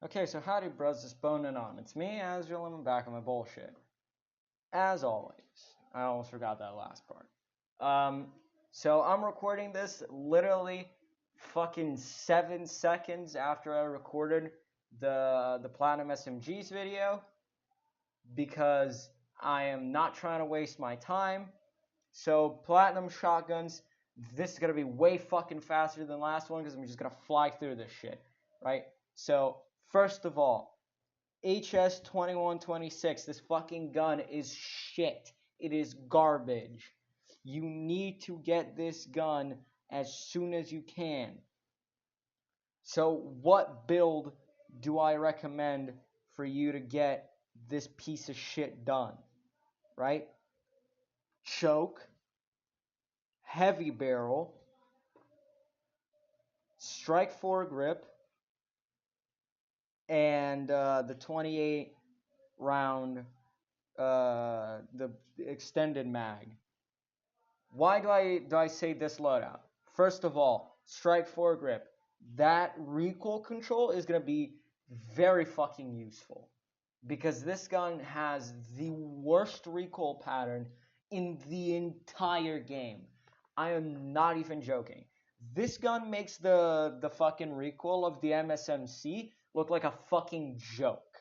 Okay, so howdy bros, it's Bonin on. It's me, Azrael, and I'm back on my bullshit. As always. I almost forgot that last part. Um, so I'm recording this literally fucking 7 seconds after I recorded the Platinum SMGs video because I am not trying to waste my time. So Platinum shotguns, this is gonna be way fucking faster than the last one because I'm just gonna fly through this shit, right? So first of all, HS-2126. This fucking gun is shit. It is garbage. You need to get this gun as soon as you can. So, what build do I recommend for you to get this piece of shit done? Right? Choke, heavy barrel, strike foregrip, and the 28 round, the extended mag. Why do I say this loadout? First of all, strike foregrip. That recoil control is gonna be very fucking useful because this gun has the worst recoil pattern in the entire game. I am not even joking. This gun makes the fucking recoil of the MSMC look like a fucking joke.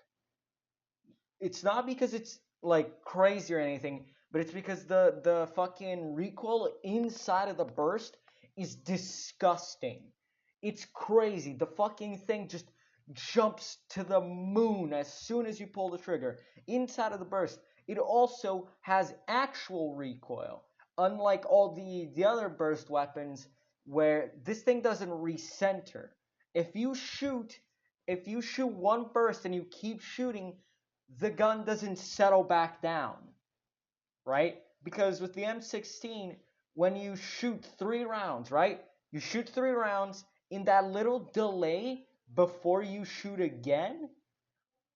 It's not because it's like crazy or anything, but it's because the fucking recoil inside of the burst is disgusting. It's crazy. The fucking thing just jumps to the moon as soon as you pull the trigger. Inside of the burst, it also has actual recoil, unlike all the other burst weapons where this thing doesn't recenter. If you shoot if you shoot one burst and you keep shooting, the gun doesn't settle back down, right? Because with the M16, when you shoot 3 rounds, right? You shoot 3 rounds, in that little delay before you shoot again,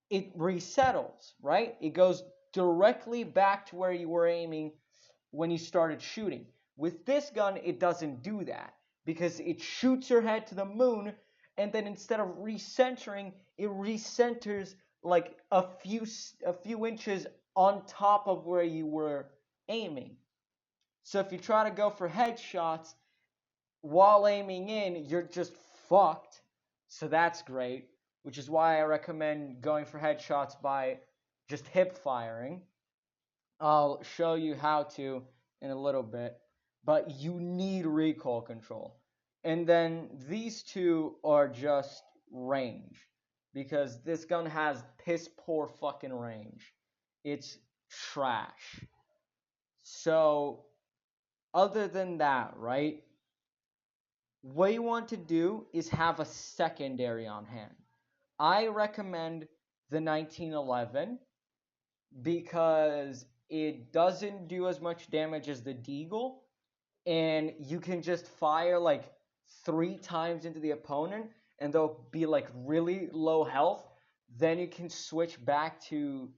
it resettles, right? It goes directly back to where you were aiming when you started shooting. With this gun, it doesn't do that because it shoots your head to the moon, and then instead of recentering, it recenters like a few inches on top of where you were aiming. So if you try to go for headshots while aiming in, you're just fucked. So that's great, which is why I recommend going for headshots by just hip firing. I'll show you how to in a little bit, but you need recoil control. And then these two are just range because this gun has piss poor fucking range. It's trash. So, other than that, right? What you want to do is have a secondary on hand. I recommend the 1911 because it doesn't do as much damage as the Deagle, and you can just fire like 3 times into the opponent, and they'll be like really low health. Then you can switch back to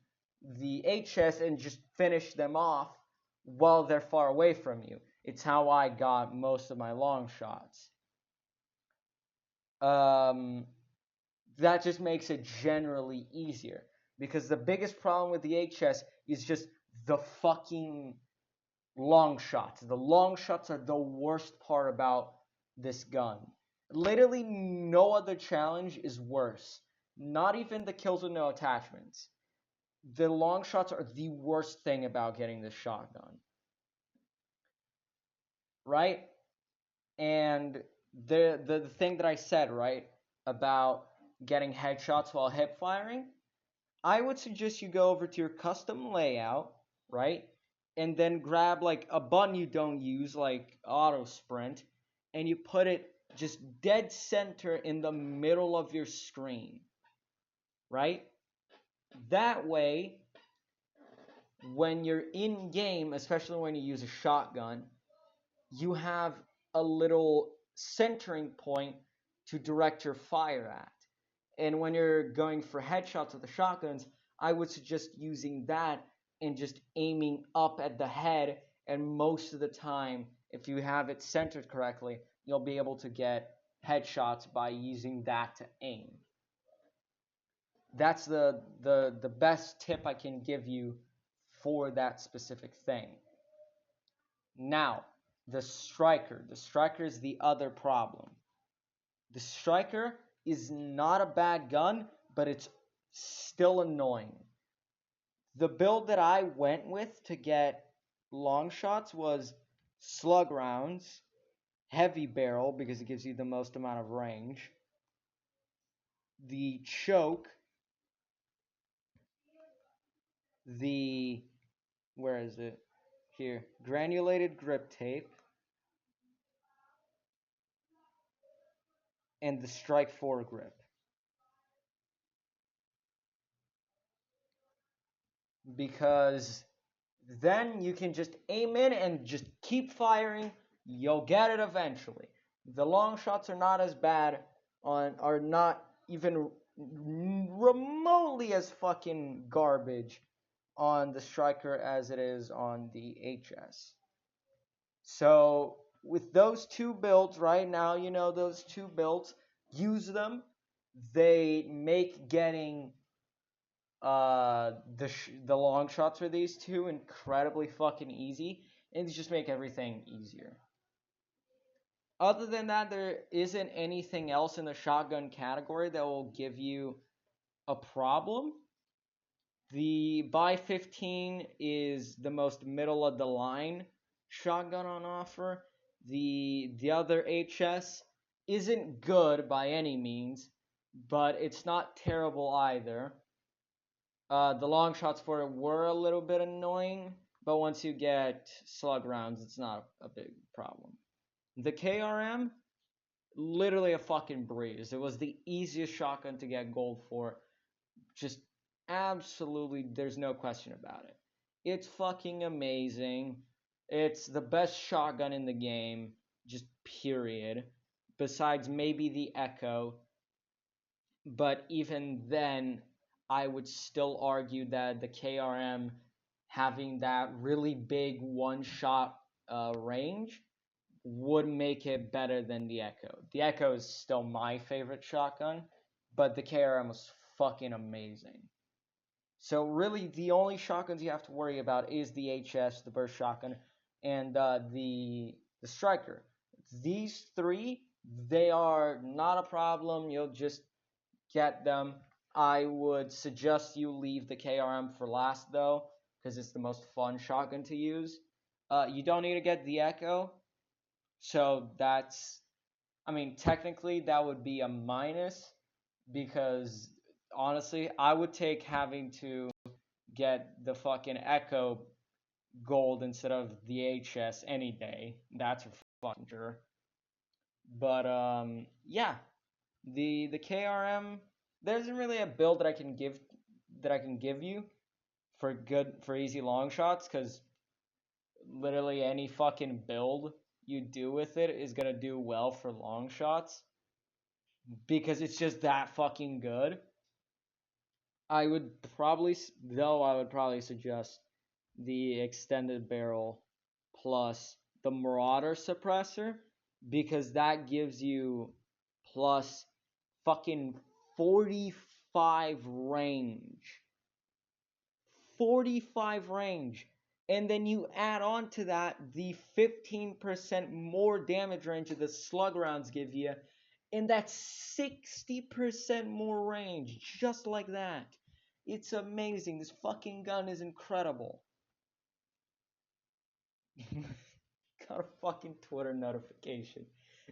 the HS and just finish them off while they're far away from you. It's how I got most of my long shots. Um, that just makes it generally easier because the biggest problem with the HS is just the fucking long shots. The long shots are the worst part about this gun. Literally no other challenge is worse. Not even the kills with no attachments. The long shots are the worst thing about getting this shotgun. Right? And the thing that I said, right, about getting headshots while hip firing, I would suggest you go over to your custom layout, right? And then grab like a button you don't use, like auto sprint, and you put it just dead center in the middle of your screen, right? That way, when you're in game, especially when you use a shotgun, you have a little centering point to direct your fire at. And when you're going for headshots with the shotguns, I would suggest using that and just aiming up at the head. And most of the time, if you have it centered correctly, you'll be able to get headshots by using that to aim. That's the best tip I can give you for that specific thing. Now, the striker. The striker is the other problem. The striker is not a bad gun, but it's still annoying. The build that I went with to get long shots was slug rounds, heavy barrel because it gives you the most amount of range, the choke, the where is it? Here, granulated grip tape, and the strike 4 grip. Because then you can just aim in and just keep firing. You'll get it eventually. The long shots are not as bad are not even remotely as fucking garbage on the striker as it is on the HS. So with those two builds right now, you know those two builds, use them. They make getting the long shots for these two incredibly fucking easy, and just make everything easier. Other than that, there isn't anything else in the shotgun category that will give you a problem. The Buy 15 is the most middle of the line shotgun on offer. The other HS isn't good by any means, but it's not terrible either. The long shots for it were a little bit annoying, but once you get slug rounds, it's not a big problem. The KRM, literally a fucking breeze. It was the easiest shotgun to get gold for. Just absolutely, there's no question about it. It's fucking amazing. It's the best shotgun in the game, just period. Besides maybe the Echo, but even then, I would still argue that the KRM having that really big one-shot range would make it better than the Echo. The Echo is still my favorite shotgun, but the KRM was fucking amazing. So really, the only shotguns you have to worry about is the HS, the burst shotgun, and the striker. These three, they are not a problem. You'll just get them. I would suggest you leave the KRM for last though, because it's the most fun shotgun to use. You don't need to get the Echo, so that's, I mean, technically that would be a minus, because honestly, I would take having to get the fucking Echo gold instead of the HS any day. That's for fucking sure. But yeah, the KRM, there isn't really a build that I can give you for easy long shots, because literally any fucking build you do with it is gonna do well for long shots because it's just that fucking good. I would probably suggest the extended barrel plus the Marauder suppressor, because that gives you plus fucking 45 range. 45 range. And then you add on to that the 15% more damage range that the slug rounds give you, and that's 60% more range, just like that. It's amazing. This fucking gun is incredible. Got a fucking Twitter notification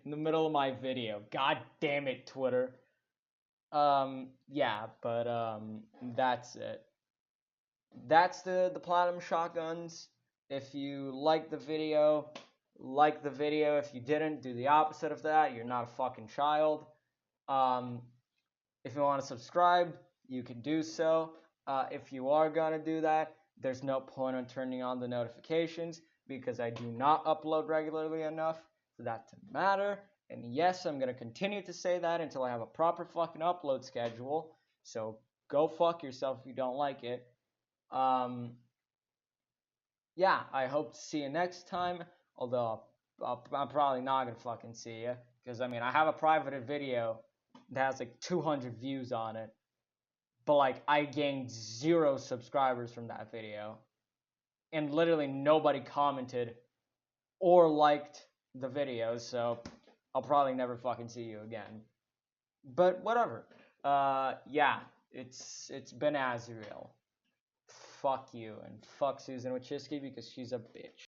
in the middle of my video. God damn it, Twitter. Yeah, but that's it. That's the platinum shotguns. If you like the video, like the video. If you didn't, do the opposite of that. You're not a fucking child. Um, if you want to subscribe, you can do so. If you are gonna do that, there's no point on turning on the notifications because I do not upload regularly enough for that to matter. And yes, I'm gonna continue to say that until I have a proper fucking upload schedule. So go fuck yourself if you don't like it. Um, yeah, I hope to see you next time. Although I'm probably not gonna fucking see you, because I mean I have a private video that has like 200 views on it, but like I gained 0 subscribers from that video, and literally nobody commented or liked the video, so I'll probably never fucking see you again. But whatever. Yeah, it's been Azriel. Fuck you, and fuck Susan Wojcicki because she's a bitch.